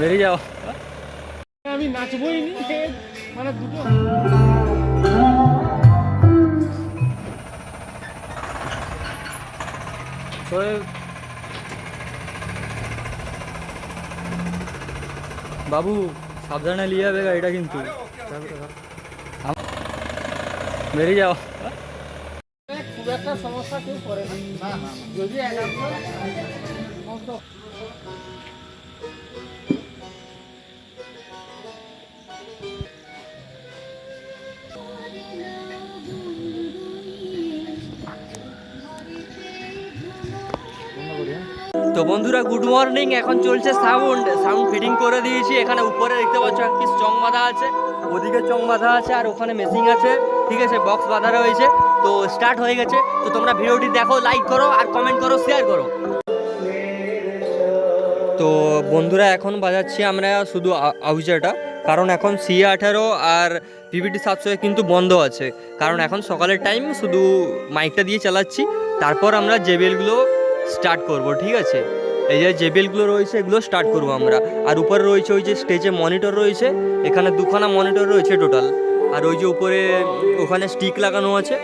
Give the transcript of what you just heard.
বেরিয়ে যাও। আমি নাচবই নি মানে দুটো বাবু সাবধানে নিয়ে যাবে গাড়িটা কিন্তু। বেরিয়ে যাও। খুব একটা সমস্যা কেউ করে না যদি একান্তর তো বন্ধুরা গুড মর্নিং। এখন চলছে সাউন্ড ফিটিং করে দিয়েছি। এখানে উপরে দেখতে পাচ্ছ এক পিস চং বাঁধা আছে, ওদিকে চং বাঁধা আছে, আর ওখানে মেশিং আছে, ঠিক আছে, বক্স বাঁধা রয়েছে। তো স্টার্ট হয়ে গেছে। তো তোমরা ভিডিওটি দেখো, লাইক করো আর কমেন্ট করো, শেয়ার করো। তো বন্ধুরা এখন বাজাচ্ছি আমরা শুধু আউজাটা, কারণ এখন CA18 আর PVT-700 কিন্তু বন্ধ আছে, কারণ এখন সকালের টাইম। শুধু মাইকটা দিয়ে চালাচ্ছি, তারপর আমরা JBL-গুলো স্টার্ট করব, ঠিক আছে। এই যে JBL-গুলো রয়েছে এগুলো স্টার্ট করব আমরা। আর উপরে রয়েছে ওই যে স্টেজে মনিটর রয়েছে, এখানে দুখানা মনিটর রয়েছে টোটাল। আর ওই যে উপরে ওখানে স্টিক লাগানো আছে।